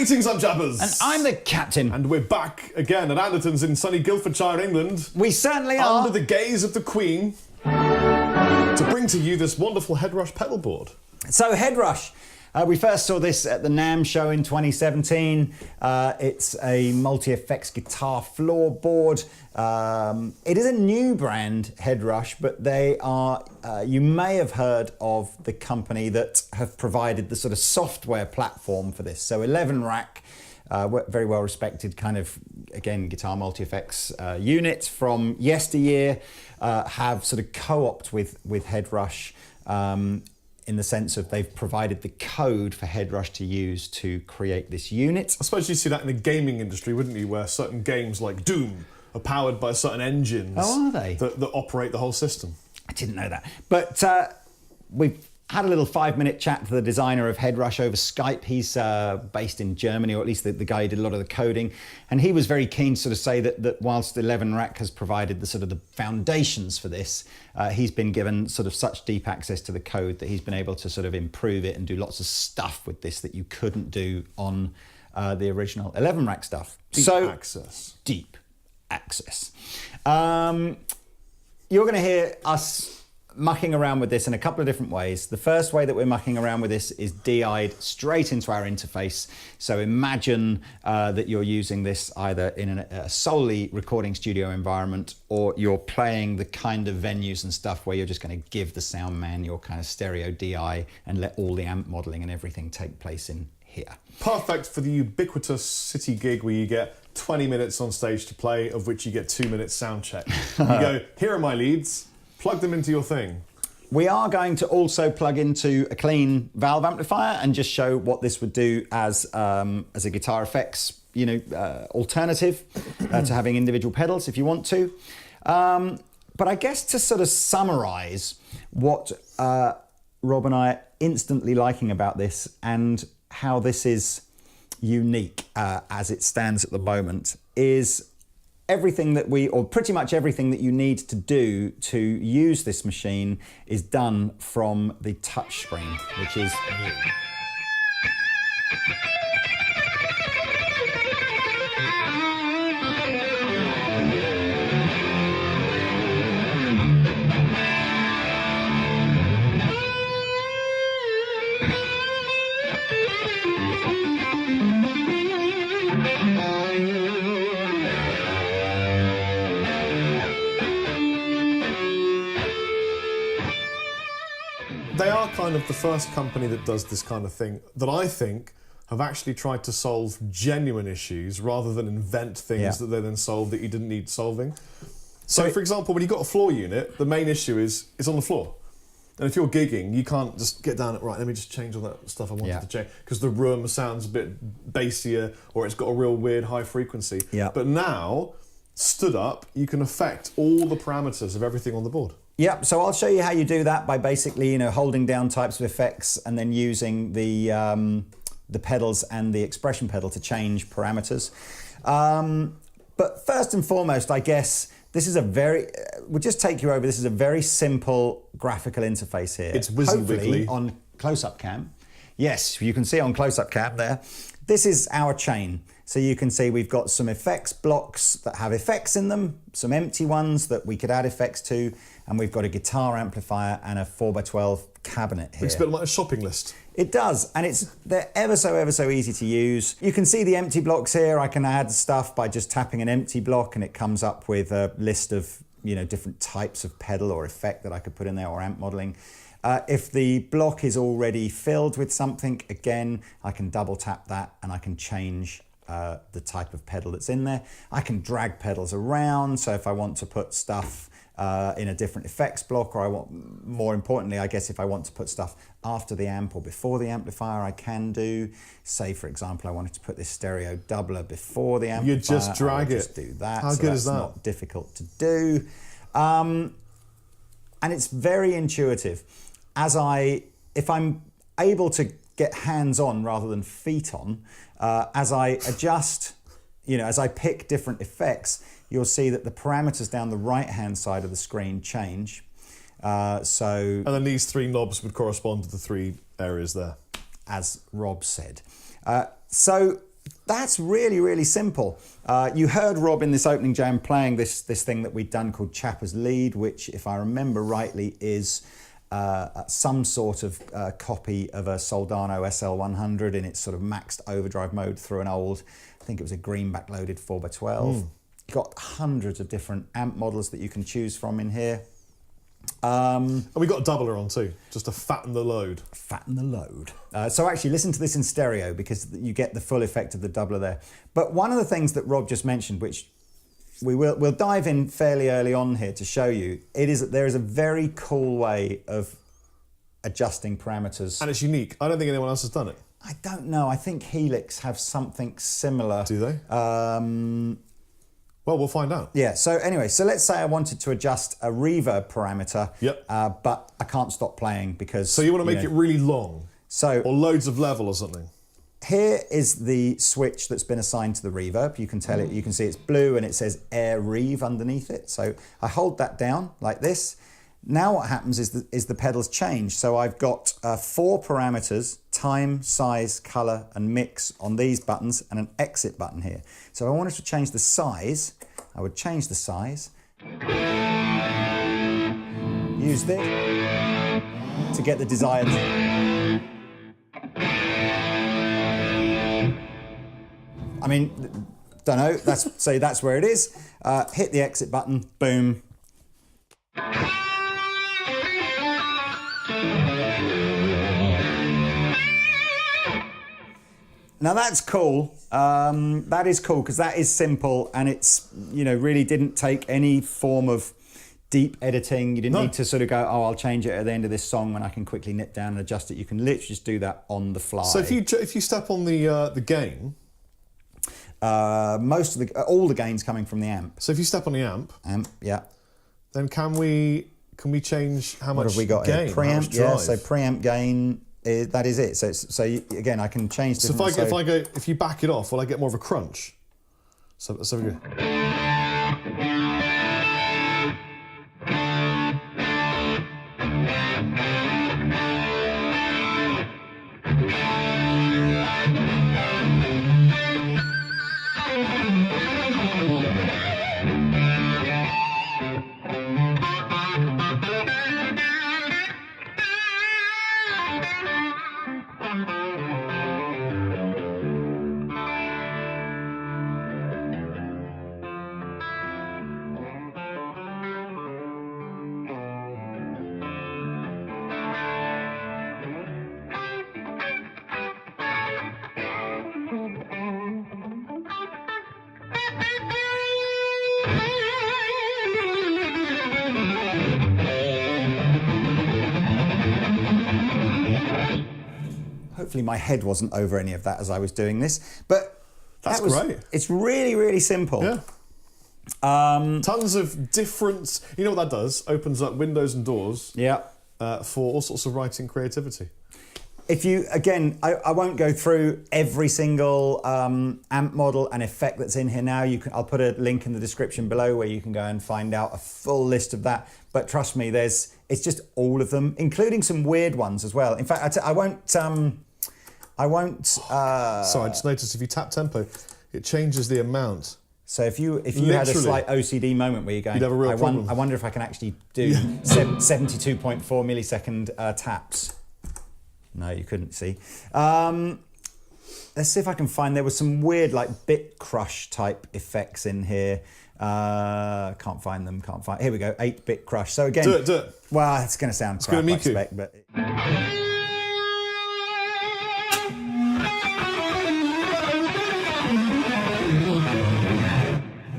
Greetings, I'm Jabbers. And I'm the captain. And we're back again at Andertons in sunny Guildfordshire, England. We certainly are. Under the gaze of the Queen, to bring to you this wonderful Headrush pedalboard. So Headrush, we first saw this at the NAMM show in 2017. It's a multi-effects guitar floorboard. It is a new brand, Headrush, but they are, you may have heard of the company that have provided the sort of software platform for this. So 11 rack, very well respected kind of, again, guitar multi-effects unit from yesteryear, have sort of co-opted with Headrush, in the sense of they've provided the code for Headrush to use to create this unit. I suppose you see that in the gaming industry, wouldn't you, where certain games like Doom are powered by certain engines. Oh, are they? That operate the whole system. I didn't know that. But we've had a little 5-minute chat to the designer of Headrush over Skype. He's based in Germany, or at least the guy who did a lot of the coding. And he was very keen to sort of say that whilst 11 Rack has provided the sort of the foundations for this, he's been given sort of such deep access to the code that he's been able to sort of improve it and do lots of stuff with this that you couldn't do on the original 11 Rack stuff. Deep access. Deep access. You're going to hear us mucking around with this in a couple of different ways. The first way that we're mucking around with this is DI'd straight into our interface. So imagine that you're using this either in a solely recording studio environment, or you're playing the kind of venues and stuff where you're just going to give the sound man your kind of stereo DI and let all the amp modeling and everything take place in here. Perfect for the ubiquitous city gig where you get 20 minutes on stage to play, of which you get 2 minutes sound check. You go, here are my leads, plug them into your thing. We are going to also plug into a clean valve amplifier and just show what this would do as a guitar effects, alternative to having individual pedals if you want to. But I guess to sort of summarize what Rob and I are instantly liking about this and how this is unique as it stands at the moment is everything that or pretty much everything that you need to do to use this machine is done from the touch screen, which is new. They are kind of the first company that does this kind of thing that I think have actually tried to solve genuine issues rather than invent things that they then solve that you didn't need solving. So for example, when you've got a floor unit, the main issue is it's on the floor. And if you're gigging, you can't just get down, right, let me just change all that stuff I wanted to change, because the room sounds a bit bassier or it's got a real weird high frequency. But now, stood up, you can affect all the parameters of everything on the board. Yep, so I'll show you how you do that by basically, holding down types of effects and then using the pedals and the expression pedal to change parameters. But first and foremost, I guess, this is we'll just take you over, this is a very simple graphical interface here. It's WYSI-WYGLY. On close-up cam. Yes, you can see on close-up cam there. This is our chain. So you can see we've got some effects blocks that have effects in them, some empty ones that we could add effects to, and we've got a guitar amplifier and a 4x12 cabinet here. It's a bit like a shopping list. It does, and they're ever so easy to use. You can see the empty blocks here. I can add stuff by just tapping an empty block and it comes up with a list of different types of pedal or effect that I could put in there, or amp modeling. If the block is already filled with something, again, I can double tap that and I can change the type of pedal that's in there. I can drag pedals around, so if I want to put stuff in a different effects block, or more importantly, I guess if I want to put stuff after the amp or before the amplifier, I can do. Say, for example, I wanted to put this stereo doubler before the amplifier. You just drag it. Just do that. How good is that? Not difficult to do. And it's very intuitive. If I'm able to get hands-on rather than feet-on, as I adjust, as I pick different effects, you'll see that the parameters down the right-hand side of the screen change. And then these three knobs would correspond to the three areas there. As Rob said. So That's really, really simple. You heard Rob in this opening jam playing this thing that we'd done called Chapper's Lead, which, if I remember rightly, is some sort of copy of a Soldano SL100 in its sort of maxed overdrive mode through an old, I think it was a greenback loaded 4x12. Got hundreds of different amp models that you can choose from in here. And we got a doubler on too, just to fatten the load. Fatten the load. So actually listen to this in stereo because you get the full effect of the doubler there. But one of the things that Rob just mentioned, which we'll dive in fairly early on here to show you, there is a very cool way of adjusting parameters. And it's unique. I don't think anyone else has done it. I don't know. I think Helix have something similar. Do they? Well, we'll find out. Yeah, so anyway, so let's say I wanted to adjust a reverb parameter, Yep. but I can't stop playing because... So you want to make it really long? So, or loads of level or something? Here is the switch that's been assigned to the reverb. You can tell it, you can see it's blue and it says Air Rev underneath it. So I hold that down like this. Now what happens is the pedals change. So I've got 4 parameters, time, size, color, and mix on these buttons and an exit button here. So if I wanted to change the size, I would change the size. Use this to get the desired. I mean, don't know, say that's where it is. Hit the exit button, boom. Now that's cool. That is cool because that is simple and it's, really didn't take any form of deep editing. You didn't need to sort of go, oh, I'll change it at the end of this song when I can quickly nip down and adjust it. You can literally just do that on the fly. So if you step on the gain, all the gain's coming from the amp. So if you step on the amp, yeah, then can we change how much what have we got gain? Here? Preamp, yeah. So preamp gain. That is it. Again, I can change. So if you back it off, will I get more of a crunch? So we go. Hopefully my head wasn't over any of that as I was doing this, but that's great. It's really, really simple. Yeah. Tons of different. You know what that does? Opens up windows and doors. Yeah. For all sorts of writing creativity. If you, again, I won't go through every single amp model and effect that's in here now. I'll put a link in the description below where you can go and find out a full list of that. But trust me, it's just all of them, including some weird ones as well. In fact, I won't. Sorry, I just noticed if you tap tempo, it changes the amount. So if you had a slight OCD moment where you're going, you'd have a real problem. I wonder if I can actually do 72.4 millisecond taps. No, you couldn't see. Let's see if I can find, there was some weird like bit crush type effects in here. Can't find them, here we go, 8-bit crush. So again, do it. Well, it's going to sound crap, I expect, but...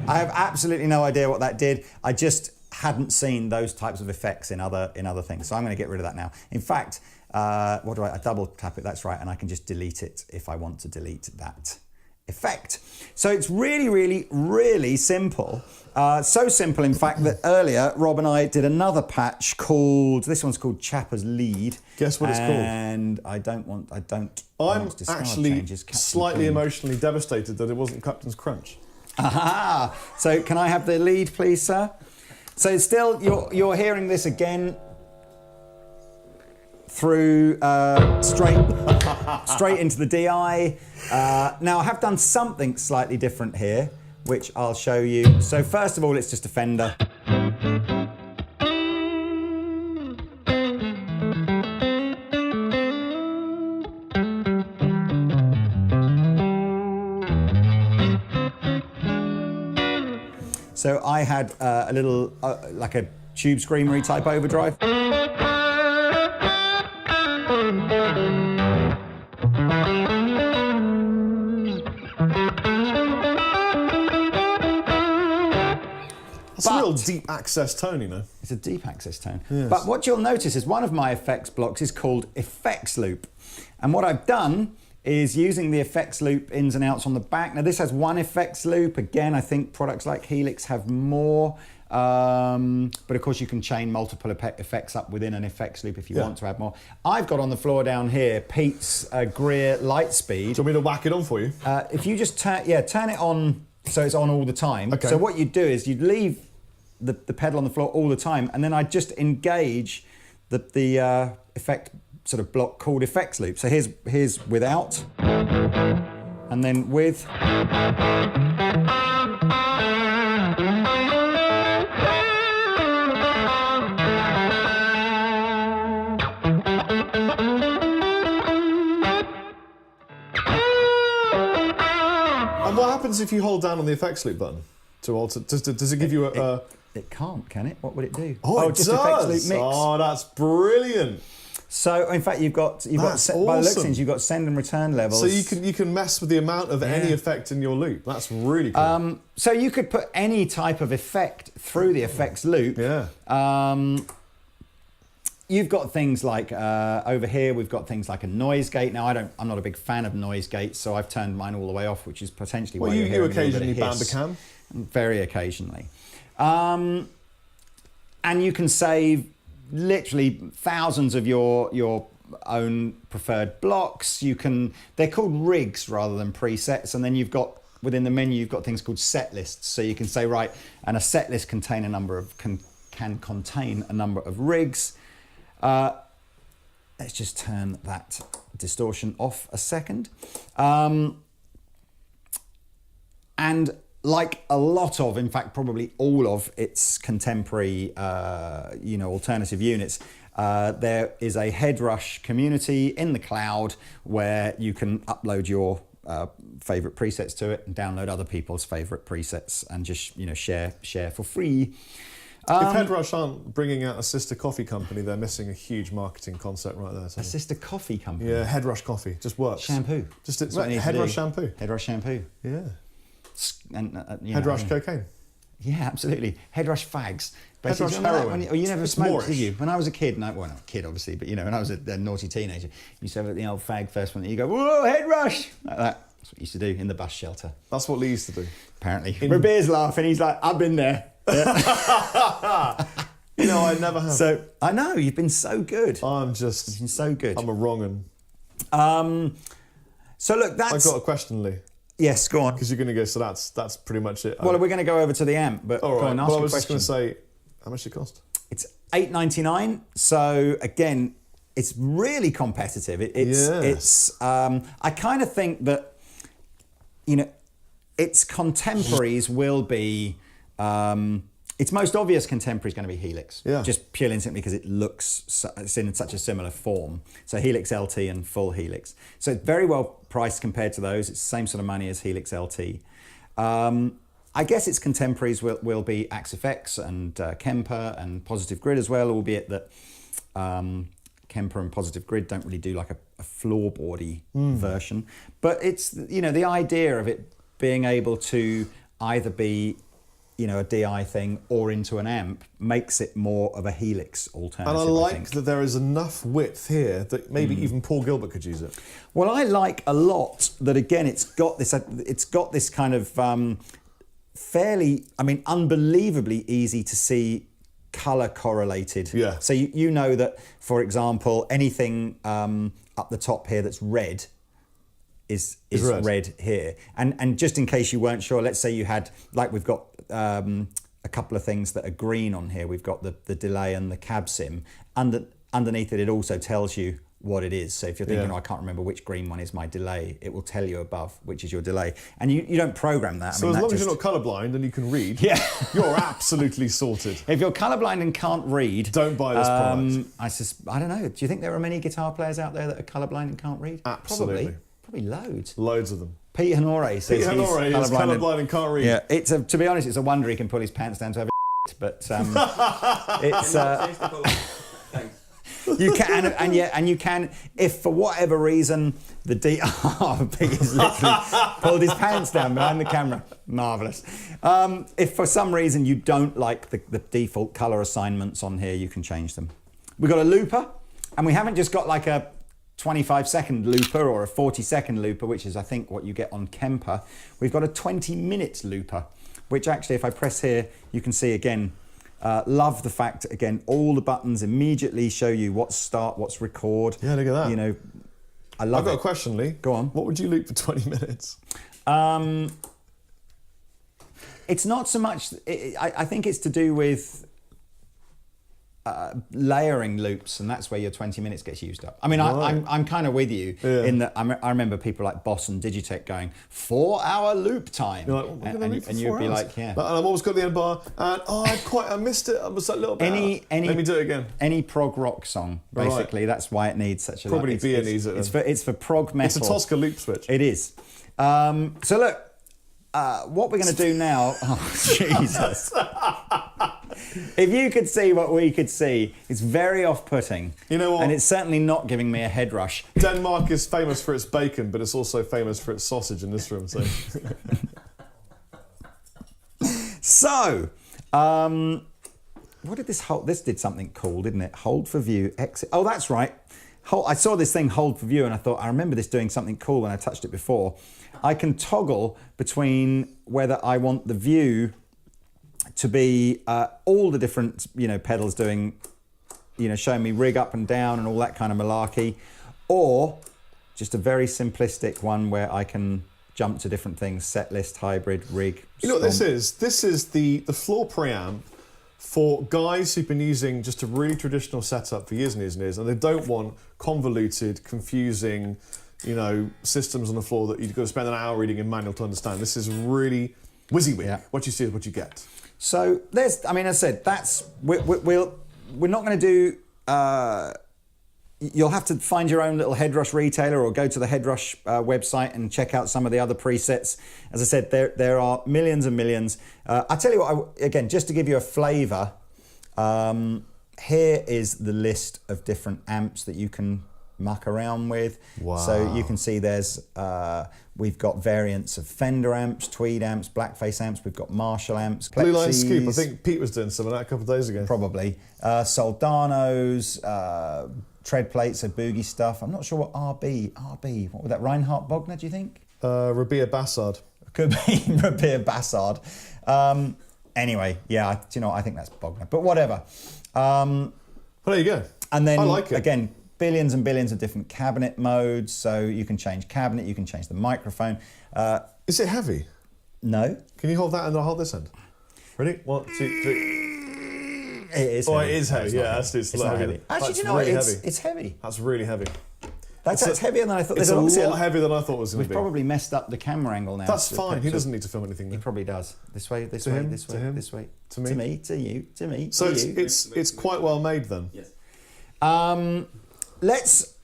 I have absolutely no idea what that did. I just hadn't seen those types of effects in other things. So I'm going to get rid of that now. In fact, I double tap it, that's right, and I can just delete it if I want to delete that effect. So it's really, really, really simple. So simple, in fact, that earlier Rob and I did another patch this one's called Chapper's Lead. Guess what it's called? And I'm actually slightly emotionally devastated that it wasn't Captain's Crunch. Aha! So can I have the lead, please, sir? So still, you're hearing this again. through straight into the DI. Now I have done something slightly different here, which I'll show you. So first of all, it's just a Fender. So I had a little, like a tube screamery type overdrive. It's a real deep access tone, you know. It's a deep access tone. Yes. But what you'll notice is one of my effects blocks is called effects loop. And what I've done is using the effects loop ins and outs on the back. Now this has one effects loop. Again, I think products like Helix have more. But of course you can chain multiple effects up within an effects loop if you want to add more. I've got on the floor down here Pete's Greer Lightspeed. Do you want me to whack it on for you? If you just turn it on so it's on all the time. Okay. So what you'd do is you'd leave the pedal on the floor all the time, and then I'd just engage the effect sort of block called effects loop. So here's without, and then with. And what happens if you hold down on the effects loop button to alter? Does it give you a? It can't, can it? What would it do? Oh, it just does. effects loop mix. Oh, that's brilliant. So in fact, you've got That's by the looks of awesome. things, you've got send and return levels. So you can mess with the amount of any effect in your loop. That's really cool. So you could put any type of effect through the effects loop. Yeah. You've got things like over here. We've got things like a noise gate. Now I'm not a big fan of noise gates, so I've turned mine all the way off, which is potentially why you're you hearing occasionally a little bit of band a hiss. cam. Very occasionally. And you can save literally thousands of your own preferred blocks. They're called rigs rather than presets, and then you've got within the menu you've got things called set lists. So you can say, right, and a set list can contain a number of rigs. Let's just turn that distortion off a second. And like a lot of, in fact, probably all of its contemporary, alternative units, there is a Headrush community in the cloud where you can upload your favorite presets to it and download other people's favorite presets and just share for free. If Headrush aren't bringing out a sister coffee company, they're missing a huge marketing concept right there. A sister coffee company. Yeah, Headrush coffee just works. Shampoo. Headrush shampoo. Headrush shampoo. Yeah. And, Headrush cocaine. Yeah, absolutely. Headrush fags. Headrush heroin. You never It's smoked, Moorish. did you? When I was a kid, well, not a kid obviously, but when I was a naughty teenager, you used to have the old fag first one. You go, whoa, Headrush, like that. That's what you used to do in the bus shelter. That's what Lee used to do. Apparently. Rabeer's laughing. He's like, I've been there. Yeah. I never have. So I know you've been so good. You've been so good. I'm a wrong 'un. So look, I've got a question, Lee. Yes, go on. Because you're going to go. So that's pretty much it. Well, we're going to go over to the amp, but all right. go on, ask Well, I your was just question. going to say, how much did it cost? It's $8.99. So again, it's really competitive. It's. I kind of think that its contemporaries will be. Its most obvious contemporary is going to be Helix, just purely and simply because it's in such a similar form. So Helix LT and full Helix. So it's very well priced compared to those. It's the same sort of money as Helix LT. I guess its contemporaries will be Axe FX and Kemper and Positive Grid as well, albeit that Kemper and Positive Grid don't really do like a floorboardy version. But it's the idea of it being able to either be a DI thing or into an amp makes it more of a Helix alternative. And I like that there is enough width here that maybe even Paul Gilbert could use it. Well, I like a lot that again it's got this kind of fairly, unbelievably easy to see color correlated. Yeah. So you know that, for example, anything up the top here that's red is red here. And just in case you weren't sure, let's say you had, like we've got a couple of things that are green on here. We've got the delay and the cab sim. underneath it also tells you what it is. So if you're thinking, oh, I can't remember which green one is my delay, it will tell you above which is your delay. And you don't program that. So as long as you're not colourblind and you can read, you're absolutely sorted. If you're colourblind and can't read, don't buy this product. I don't know. Do you think there are many guitar players out there that are colourblind and can't read? Absolutely. Probably loads. Loads of them. Pete Honore says Pete Honore is colourblind and can't read. Yeah, to be honest, it's a wonder he can pull his pants down to have a but it's... You can, and you can, if for whatever reason the Pete has literally pulled his pants down behind the camera. Marvellous. If for some reason you don't like the default colour assignments on here, you can change them. We've got a looper, and we haven't just got like a 25-second looper or a 40-second looper, which is I think what you get on Kemper. We've got a 20-minute looper, which actually if I press here, you can see again. Love the fact, again, all the buttons immediately show you what's start, what's record. Yeah, look at that. You know, I love it. I've got a question, Lee. Go on. What would you loop for 20 minutes? It's not so much, I think it's to do with layering loops, and that's where your 20 minutes gets used up. I mean, right. I'm kind of with you in that I remember people like Boss and Digitech going 4-hour loop time, you're like, well, and you'd be like, yeah. But I've always got the end bar, and I missed it. I was a little bit. Let me do it again. Any prog rock song, basically, that's why it needs such a. Probably Beer needs it. It's for prog metal. It's a Tosca loop switch. It is. So look, what we're going to do now. Oh Jesus. If you could see what we could see, it's very off-putting. You know what? And it's certainly not giving me a head rush. Denmark is famous for its bacon, but it's also famous for its sausage in this room. So, what did this hold? This did something cool, didn't it? Hold for view, exit. Oh, that's right. I saw this thing, hold for view, and I thought, I remember this doing something cool when I touched it before. I can toggle between whether I want the view to be all the different, pedals doing, showing me rig up and down and all that kind of malarkey, or just a very simplistic one where I can jump to different things, set list, hybrid, rig. You know what this is? This is the floor preamp for guys who've been using just a really traditional setup for years and years and years, and they don't want convoluted, confusing, systems on the floor that you've got to spend an hour reading in manual to understand. This is really WYSIWYG. Yeah. What you see is what you get. So as I said, we're not going to do. You'll have to find your own little Headrush retailer or go to the Headrush website and check out some of the other presets. As I said, there are millions and millions. I'll tell you what. Again, just to give you a flavour, here is the list of different amps that you can muck around with. Wow. So you can see we've got variants of Fender amps, Tweed amps, Blackface amps, we've got Marshall amps, Plexis. Blue Line Scoop, I think Pete was doing some of that a couple of days ago. Probably. Soldanos, tread plates, of Boogie stuff. I'm not sure what RB, what was that, Reinhard Bogner, do you think? Rabia Bassard. Could be Rabia Bassard. Anyway, yeah, do you know what? I think that's Bogner, but whatever. Well, there you go. And then, I like it. Again, billions and billions of different cabinet modes, so you can change cabinet, you can change the microphone. Is it heavy? No. Can you hold that and I'll hold this end? Ready? 1, 2, 3. It is heavy. Oh, it is heavy, yeah. It's not heavy. Actually, do you know what? It's heavy. That's really heavy. That's heavier than I thought. It's a lot heavier than I thought it was going to be. We've probably messed up the camera angle now. That's fine. He doesn't need to film anything. He probably does. This way, this way, this way, this way. To me. To me, to you, to me, so to you. it's quite well made then. Yes. Let's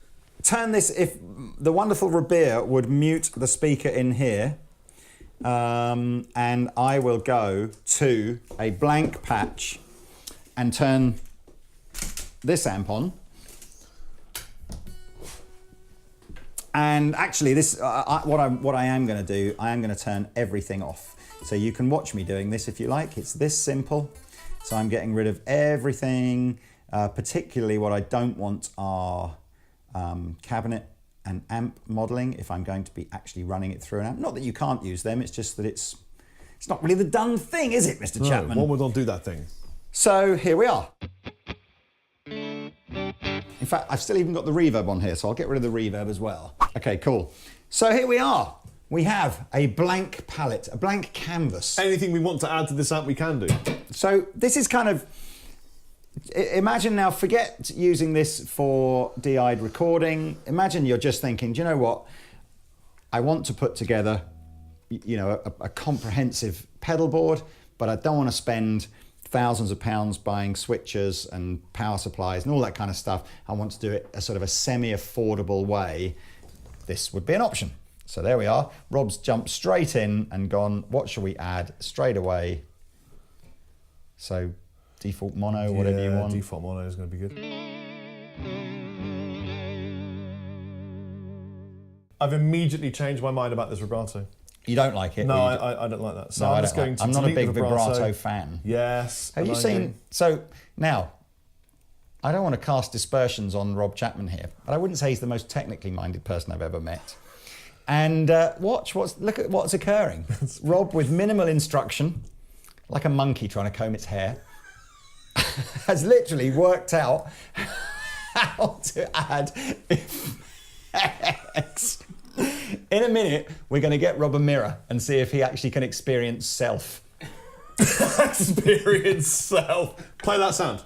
turn this, if the wonderful Rabia would mute the speaker in here, and I will go to a blank patch and turn this amp on. And actually, this what I am going to do, I am going to turn everything off. So you can watch me doing this if you like. It's this simple. So I'm getting rid of everything. Particularly what I don't want are cabinet and amp modelling if I'm going to be actually running it through an amp. Not that you can't use them, it's just that it's not really the done thing, is it, Mr. Chapman? One would not do that thing. So here we are. In fact, I've still even got the reverb on here, so I'll get rid of the reverb as well. Okay, cool. So here we are. We have a blank palette, a blank canvas. Anything we want to add to this amp, we can do. So this is kind of, Imagine now, forget using this for DI'd recording. Imagine you're just thinking, do you know what? I want to put together, a comprehensive pedal board, but I don't want to spend thousands of pounds buying switchers and power supplies and all that kind of stuff. I want to do it a sort of a semi-affordable way. This would be an option. So there we are. Rob's jumped straight in and gone, what shall we add straight away? So default mono, whatever you want. Default mono is going to be good. I've immediately changed my mind about this vibrato. You don't like it? No, I don't like that. So no, I'm just going to I'm not a delete big the vibrato fan. Yes. Have you seen? So now, I don't want to cast dispersions on Rob Chapman here, but I wouldn't say he's the most technically minded person I've ever met. And look at what's occurring. Rob, with minimal instruction, like a monkey trying to comb its hair, has literally worked out how to add effects. In a minute, we're going to get Rob a mirror and see if he actually can experience self. Experience self. Play that sound.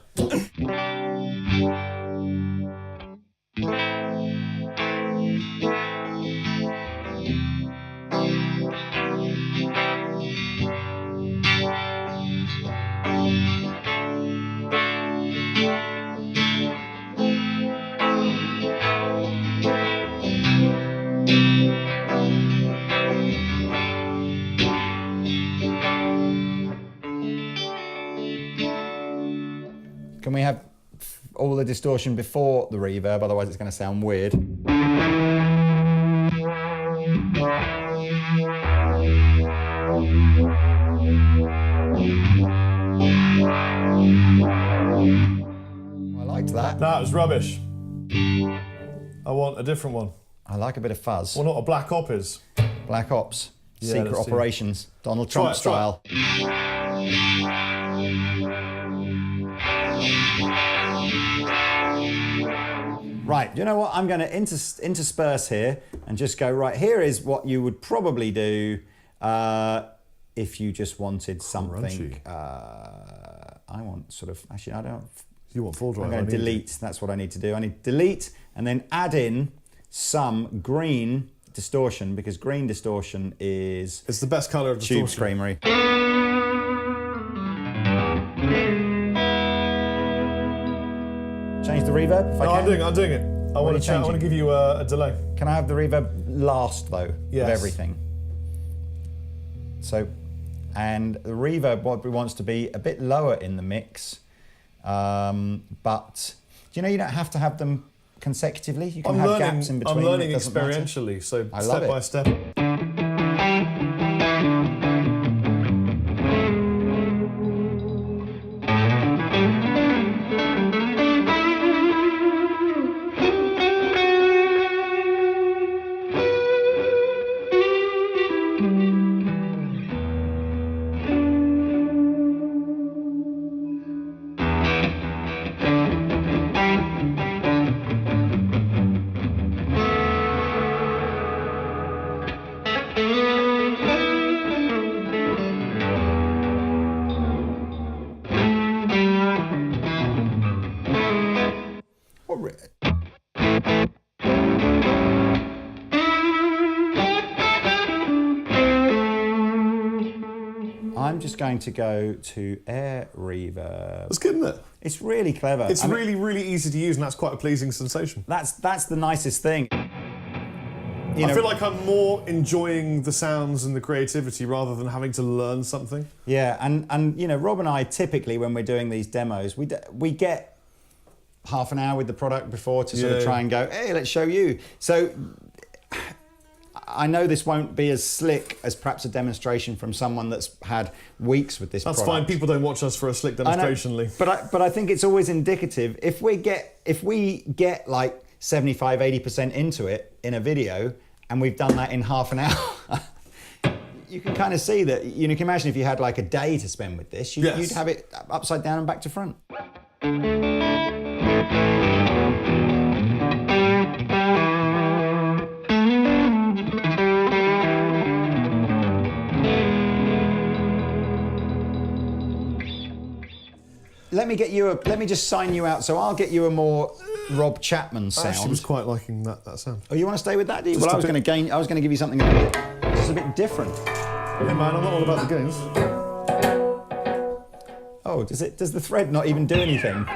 Can we have all the distortion before the reverb? Otherwise it's going to sound weird. I liked that. That was rubbish. I want a different one. I like a bit of fuzz. Well, not a Black Op is. Black Ops. Yeah, Secret operations. Donald Trump style. Right, you know what? I'm going to intersperse here and just go, right, here is what you would probably do if you just wanted something. I want sort of, actually, I don't. You want full drive? I'm going to delete. That's what I need to do. I need to delete and then add in some green distortion, because green distortion is... It's the best colour of tube distortion. screamery. Change the reverb if I can. I'm doing it. I want to give you a delay. Can I have the reverb last though? Yes. Of everything. So, and the reverb wants to be a bit lower in the mix, but you know you don't have to have them consecutively. You can have gaps in between. I'm learning experientially, so step by step. I'm just going to go to air reverb. That's good, isn't it? It's really clever. It's really easy to use, and that's quite a pleasing sensation. That's the nicest thing. I feel like I'm more enjoying the sounds and the creativity rather than having to learn something. Yeah, and you know, Rob and I typically when we're doing these demos, we get half an hour with the product before to sort of try and go, hey, let's show you. So I know this won't be as slick as perhaps a demonstration from someone that's had weeks with this product. That's fine. People don't watch us for a slick demonstration, Lee. But I think it's always indicative. If we get like 75, 80% into it in a video, and we've done that in half an hour, you can kind of see that. You can imagine if you had like a day to spend with this, you'd have it upside down and back to front. let me just sign you out. So I'll get you a more Rob Chapman sound. I actually was quite liking that sound. Oh, you want to stay with that? Do you? Well, I was going to give you something just a bit different. Yeah, man, I'm not all about the gains. Oh, does the thread not even do anything?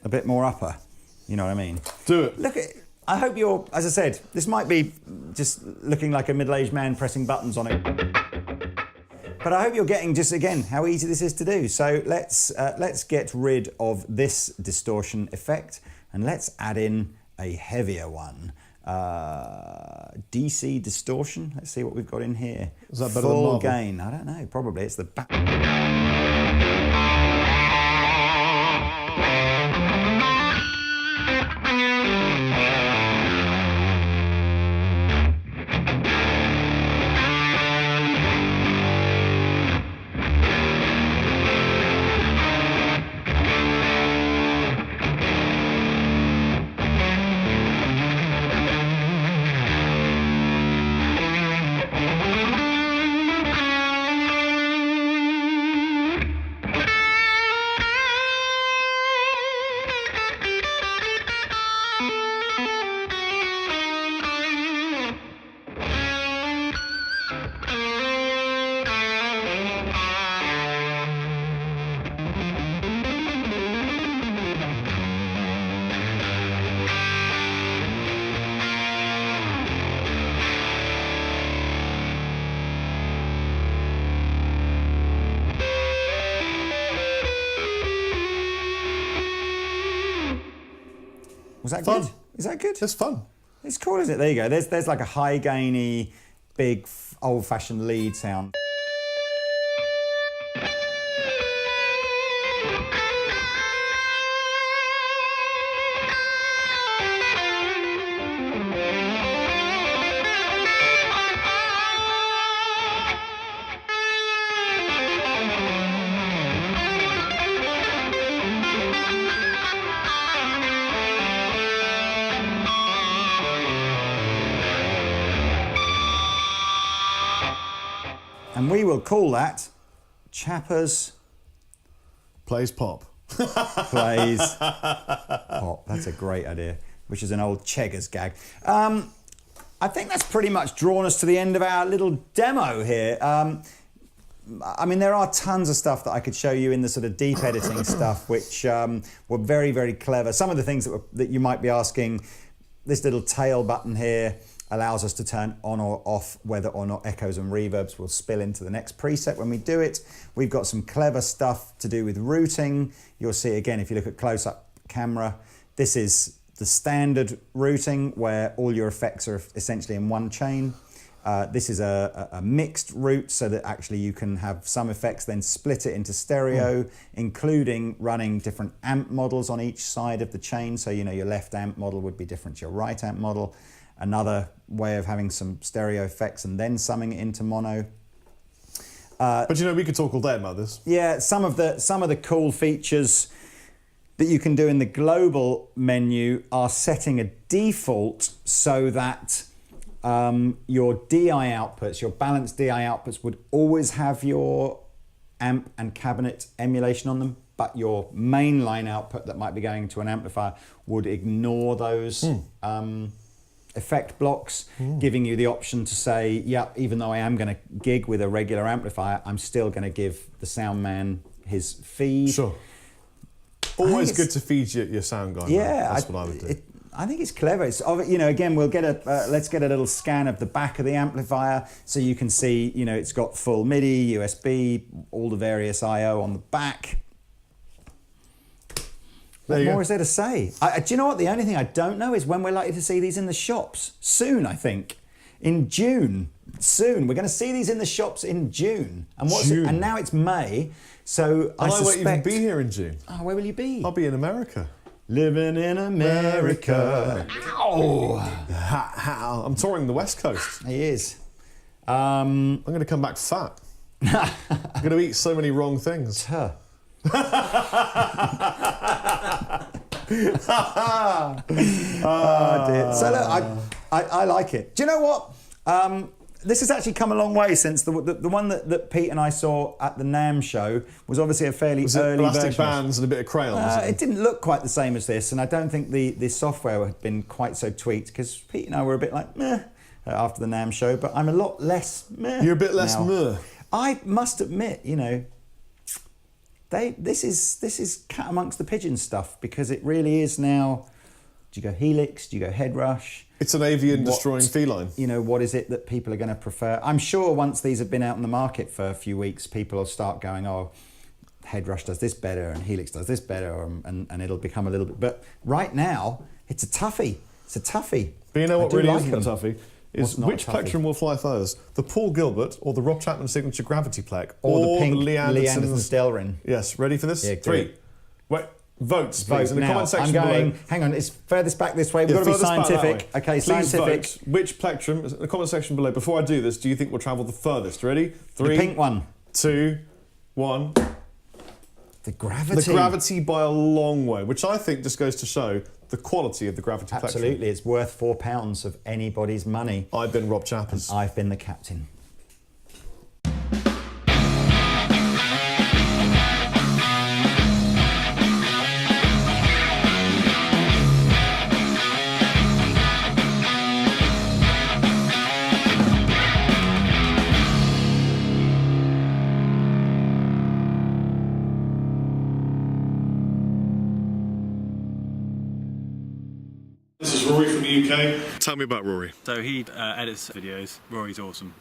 A bit more upper, you know what I mean? Do it. Look at, I hope you're, as I said, this might be just looking like a middle-aged man pressing buttons on it. But I hope you're getting just, again, how easy this is to do. So let's get rid of this distortion effect and let's add in a heavier one. DC distortion, let's see what we've got in here. Is that better Full than Marvel? gain, I don't know, probably. It's the back. Was that Fun. good? Is that good? It's fun. It's cool, isn't it? There you go. There's like a high gainy, big, old-fashioned lead sound. And we will call that Chappers Plays pop. Plays Pop. That's a great idea, which is an old Cheggers gag. I think that's pretty much drawn us to the end of our little demo here. I mean, there are tons of stuff that I could show you in the sort of deep editing stuff, which were very, very clever. Some of the things that you might be asking, this little tail button here allows us to turn on or off whether or not echoes and reverbs will spill into the next preset when we do it. We've got some clever stuff to do with routing. You'll see again, if you look at close-up camera, this is the standard routing where all your effects are essentially in one chain. This is a mixed route so that actually you can have some effects, then split it into stereo, including running different amp models on each side of the chain. So, you know, your left amp model would be different to your right amp model. Another way of having some stereo effects and then summing it into mono. But you know, we could talk all day about this. Yeah, some of the cool features that you can do in the global menu are setting a default so that your DI outputs, your balanced DI outputs, would always have your amp and cabinet emulation on them, but your mainline output that might be going to an amplifier would ignore those effect blocks, giving you the option to say, yeah, even though I am going to gig with a regular amplifier, I'm still going to give the sound man his feed. Sure. Always good to feed your sound guy. Yeah, that's what I would do. I think it's clever. It's, you know, again, we'll get let's get a little scan of the back of the amplifier so you can see, you know, it's got full MIDI, USB, all the various I/O on the back. What more is there to say? Do you know what? The only thing I don't know is when we're likely to see these in the shops. Soon, I think. In June. Soon. We're going to see these in the shops in June. And and now it's May, so I suspect... won't even be here in June. Oh, where will you be? I'll be in America. Living in America. Ow! I'm touring the West Coast. He is. I'm going to come back fat. I'm going to eat so many wrong things. Huh. Oh dear. So look, I like it. Do you know what? This has actually come a long way since the one that Pete and I saw at the NAMM show was obviously a fairly early plastic version. bands and a bit of crayons. It didn't look quite the same as this, and I don't think the software had been quite so tweaked, because Pete and I were a bit like meh after the NAMM show, but I'm a lot less meh. You're a bit less meh. I must admit, you know, this is cat amongst the pigeons stuff, because it really is now. Do you go Helix? Do you go Headrush? It's an avian destroying feline. You know, what is it that people are going to prefer? I'm sure once these have been out in the market for a few weeks, people will start going, oh, Headrush does this better and Helix does this better, and it'll become a little bit. But right now, it's a toughie. It's a toughie. But you know what really isn't a toughie? Is which plectrum will fly first? The Paul Gilbert or the Rob Chapman signature gravity plec? Or the pink Lee Andertons Delrin? Yes, ready for this? Yeah, 3. Wait, votes, please. In the comment section I'm going, below. hang on, it's furthest back this way. We've got to be scientific. Okay, please scientific. Vote which plectrum, in the comment section below. Before I do this, do you think will travel the furthest? Ready? 3, the pink one. 2, 1. The gravity. The gravity by a long way, which I think just goes to show the quality of the gravity plectrum. Absolutely, it's worth £4 of anybody's money. I've been Rob Chapman. I've been the captain. This is Rory from the UK. Tell me about Rory. So he edits videos. Rory's awesome.